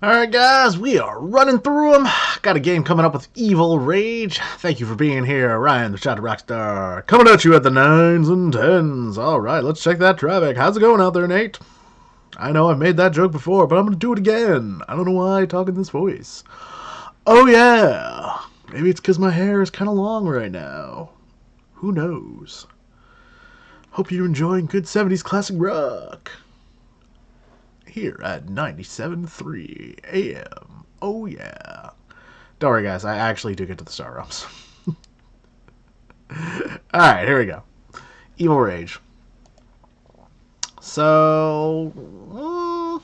Alright guys, we are running through them. Got a game coming up with Evil Rage. Thank you for being here, Ryan the Shadow Rockstar. Coming at you at the 9s and 10s. Alright, let's check that traffic. How's it going out there, Nate? I know I've made that joke before, but I'm going to do it again. I don't know why I talk in this voice. Oh yeah! Maybe it's because my hair is kind of long right now. Who knows? Hope you're enjoying good 70s classic rock. Here at 97.3 AM. Oh yeah. Don't worry guys, I actually do get to the Star Realms. Alright, here we go. Evil Rage. So,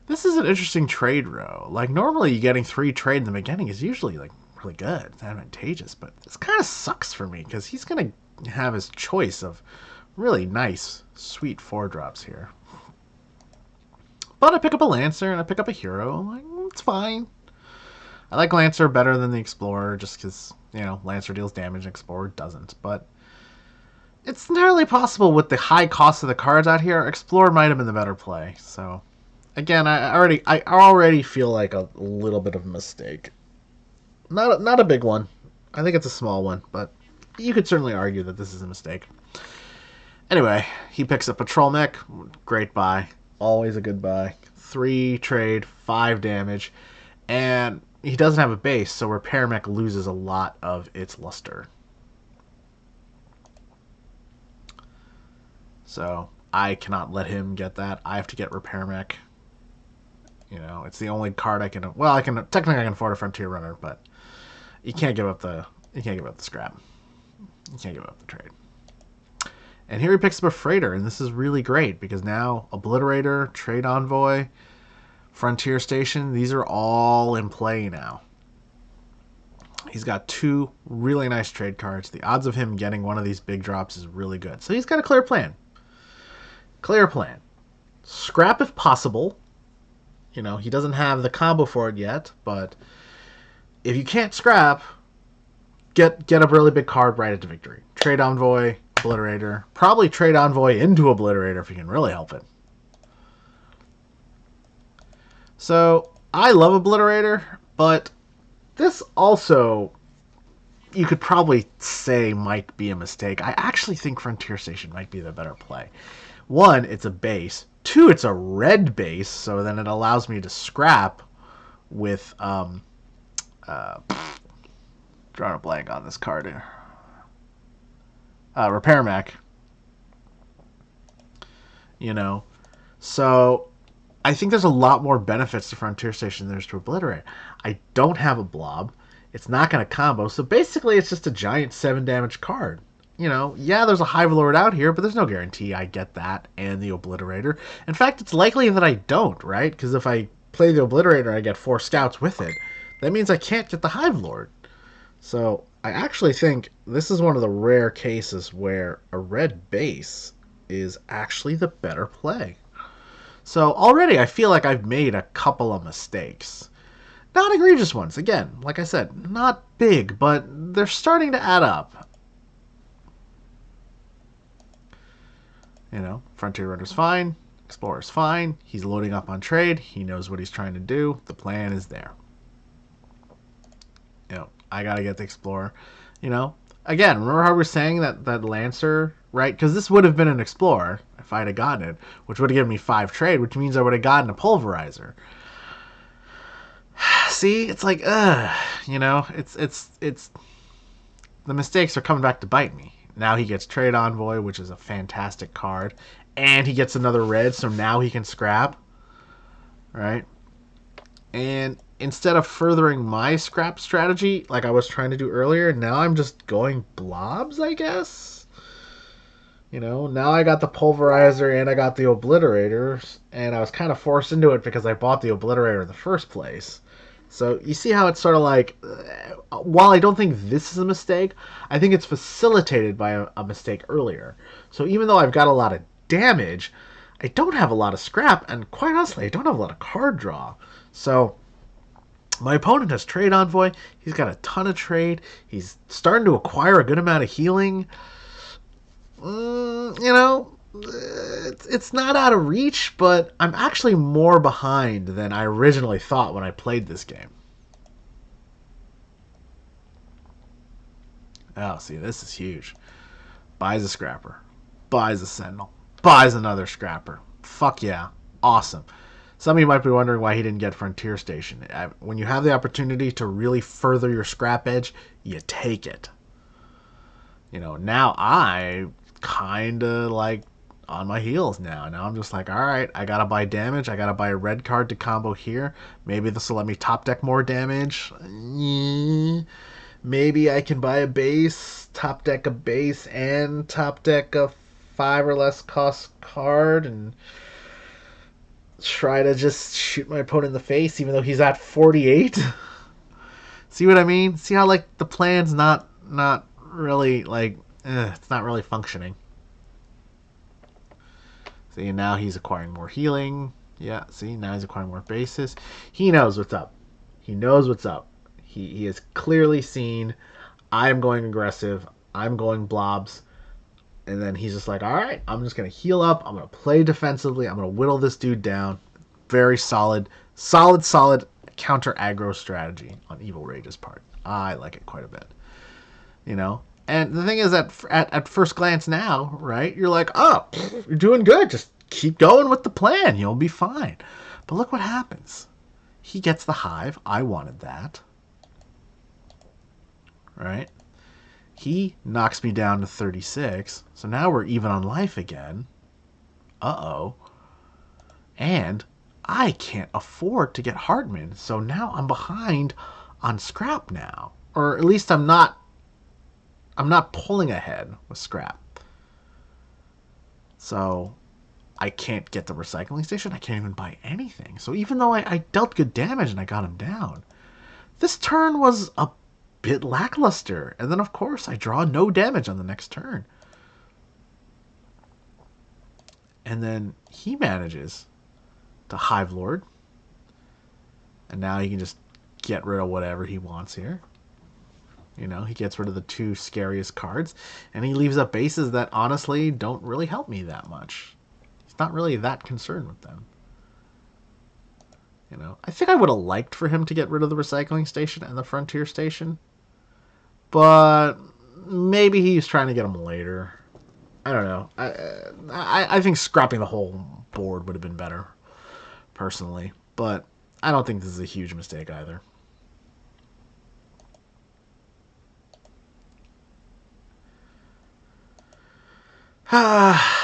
this is an interesting trade row. Like, normally getting 3 trade in the beginning is usually, like, really good. It's advantageous, but this kind of sucks for me, because he's going to have his choice of really nice, sweet 4-drops here. But I pick up a Lancer and I pick up a hero. I'm like, it's fine. I like Lancer better than the Explorer just because, you know, Lancer deals damage and Explorer doesn't. But it's entirely possible with the high cost of the cards out here, Explorer might have been the better play. So, again, I already feel like a little bit of a mistake. Not a big one. I think it's a small one, but you could certainly argue that this is a mistake. Anyway, he picks up Patrol Mech. Great buy. Always a good buy. 3 trade, 5 damage, and he doesn't have a base, so Repair Mech loses a lot of its luster. So I cannot let him get that. I have to get Repair Mech. You know, it's the only card I can. Well, I can technically I can afford a Frontier Runner, but you can't give up the scrap. You can't give up the trade. And here he picks up a Freighter, and this is really great because now Obliterator, Trade Envoy, Frontier Station, these are all in play now. He's got 2 really nice trade cards. The odds of him getting one of these big drops is really good. So he's got a clear plan. Clear plan. Scrap if possible. You know, he doesn't have the combo for it yet, but if you can't scrap, get a really big card right into victory. Trade Envoy, Obliterator. Probably Trade Envoy into Obliterator if you can really help it. So, I love Obliterator, but this also, you could probably say might be a mistake. I actually think Frontier Station might be the better play. 1, it's a base. 2, it's a red base, so then it allows me to scrap with, drawing a blank on this card here. Repair Mech. You know, so I think there's a lot more benefits to Frontier Station than there's to Obliterate. I don't have a blob. It's not going to combo, so basically it's just a giant 7 damage card. You know, yeah, there's a Hive Lord out here, but there's no guarantee I get that and the Obliterator. In fact, it's likely that I don't, right? Because if I play the Obliterator, I get 4 scouts with it. That means I can't get the Hive Lord. So I actually think this is one of the rare cases where a red base is actually the better play. So already I feel like I've made a couple of mistakes. Not egregious ones. Again, like I said, not big, but they're starting to add up. You know, Frontier Runner's fine. Explorer's fine. He's loading up on trade. He knows what he's trying to do. The plan is there. You know, I gotta get the Explorer. You know, again, remember how we were saying that Lancer, right? Because this would have been an Explorer if I'd have gotten it, which would have given me 5 trade, which means I would have gotten a Pulverizer. See, it's like, you know, it's the mistakes are coming back to bite me. Now he gets Trade Envoy, which is a fantastic card, and he gets another red, so now he can scrap, right? And instead of furthering my scrap strategy like I was trying to do earlier, now I'm just going blobs, I guess. You know, now I got the Pulverizer and I got the Obliterator, and I was kind of forced into it because I bought the Obliterator in the first place. So you see how it's sort of like, while I don't think this is a mistake, I think it's facilitated by a mistake earlier. So even though I've got a lot of damage, I don't have a lot of scrap, and quite honestly, I don't have a lot of card draw. So my opponent has Trade Envoy. He's got a ton of trade. He's starting to acquire a good amount of healing. You know, it's not out of reach, but I'm actually more behind than I originally thought when I played this game. Oh, see, this is huge. Buys a scrapper. Buys a sentinel. Buys another scrapper. Fuck yeah. Awesome. Some of you might be wondering why he didn't get Frontier Station. When you have the opportunity to really further your scrap edge, you take it. Now I kind of like on my heels now. Now I'm just like, all right, I gotta buy damage. I gotta buy a red card to combo here. Maybe this will let me top deck more damage. Maybe I can buy a base, top deck a base, and top deck a 5 or less cost card and try to just shoot my opponent in the face even though he's at 48. See what I mean? See how like the plan's not really like it's not really functioning. See, now he's acquiring more healing. Yeah, see, now he's acquiring more bases. He knows what's up. He knows what's up. He has clearly seen I'm going aggressive. I'm going blobs. And then he's just like, all right, I'm just going to heal up. I'm going to play defensively. I'm going to whittle this dude down. Very solid counter aggro strategy on Evil Rage's part. I like it quite a bit. And the thing is that at first glance now, right, you're like, oh, you're doing good. Just keep going with the plan. You'll be fine. But look what happens. He gets the hive. I wanted that. Right? He knocks me down to 36. So now we're even on life again. Uh-oh. And I can't afford to get Hartman. So now I'm behind on scrap now. Or at least I'm not pulling ahead with scrap. So I can't get the recycling station. I can't even buy anything. So even though I dealt good damage and I got him down, this turn was a bit lackluster. And then, of course, I draw no damage on the next turn. And then he manages to Hive Lord. And now he can just get rid of whatever he wants here. He gets rid of the two scariest cards. And he leaves up bases that honestly don't really help me that much. He's not really that concerned with them. I think I would have liked for him to get rid of the recycling station and the frontier station. But maybe he's trying to get them later. I don't know. I think scrapping the whole board would have been better, personally. But I don't think this is a huge mistake either.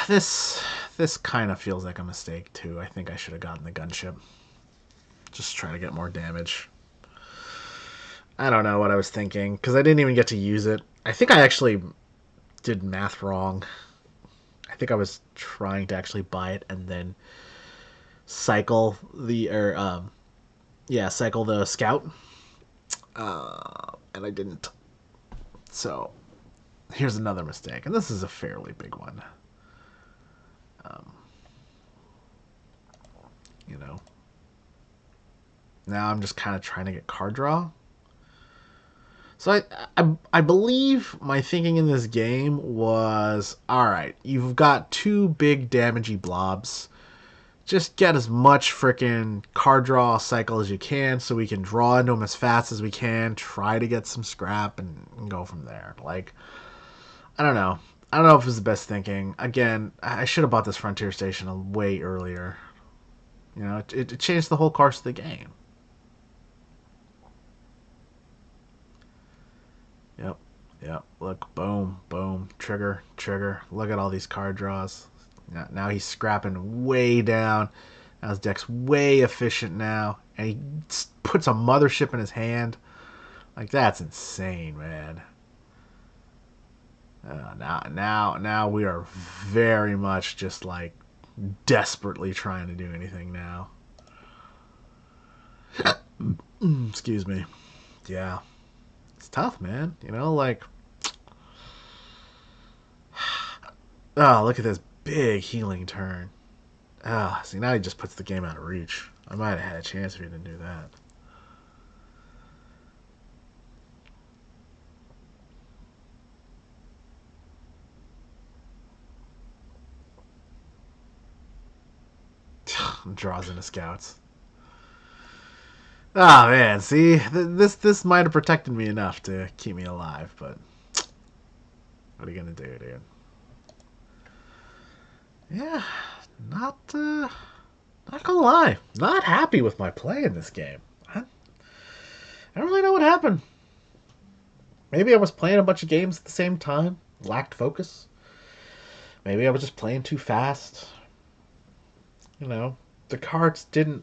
This kind of feels like a mistake, too. I think I should have gotten the gunship. Just try to get more damage. I don't know what I was thinking, because I didn't even get to use it. I think I actually did math wrong. I think I was trying to actually buy it and then cycle cycle the scout. And I didn't. So, here's another mistake, and this is a fairly big one. Now I'm just kind of trying to get card draw. So I believe my thinking in this game was, all right, you've got two big damagey blobs. Just get as much freaking card draw cycle as you can so we can draw into them as fast as we can, try to get some scrap, and go from there. Like, I don't know. I don't know if it was the best thinking. Again, I should have bought this Frontier Station way earlier. It changed the whole course of the game. Yep. Yep. Look. Boom. Boom. Trigger. Trigger. Look at all these card draws. Now he's scrapping way down. Now his deck's way efficient now. And he puts a mothership in his hand. Like, that's insane, man. Now we are very much just like desperately trying to do anything now. Excuse me. Yeah. It's tough, man. Like... Oh, look at this big healing turn. See, now he just puts the game out of reach. I might have had a chance if he didn't do that. Draws into scouts. Oh man, see, this might have protected me enough to keep me alive, but what are you gonna do, dude? Yeah, not not gonna lie, not happy with my play in this game. I don't really know what happened. Maybe I was playing a bunch of games at the same time, lacked focus. Maybe I was just playing too fast. You know, the cards didn't.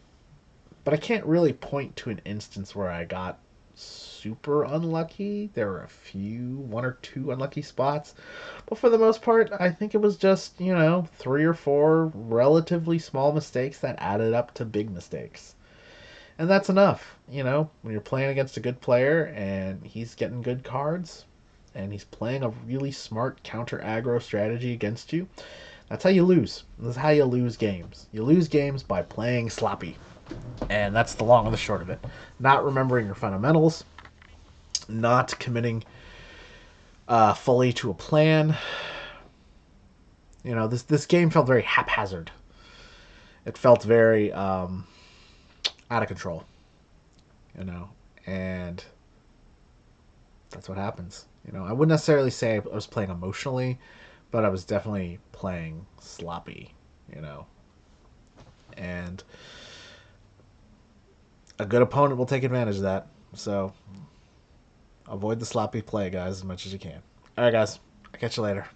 But I can't really point to an instance where I got super unlucky. There were a few, one or two unlucky spots. But for the most part, I think it was just, three or four relatively small mistakes that added up to big mistakes. And that's enough, when you're playing against a good player and he's getting good cards and he's playing a really smart counter aggro strategy against you. That's how you lose. This is how you lose games. You lose games by playing sloppy. And that's the long and the short of it. Not remembering your fundamentals, not committing fully to a plan. This game felt very haphazard. It felt very out of control. And that's what happens. I wouldn't necessarily say I was playing emotionally, but I was definitely playing sloppy. And a good opponent will take advantage of that. So avoid the sloppy play, guys, as much as you can. All right, guys. I'll catch you later.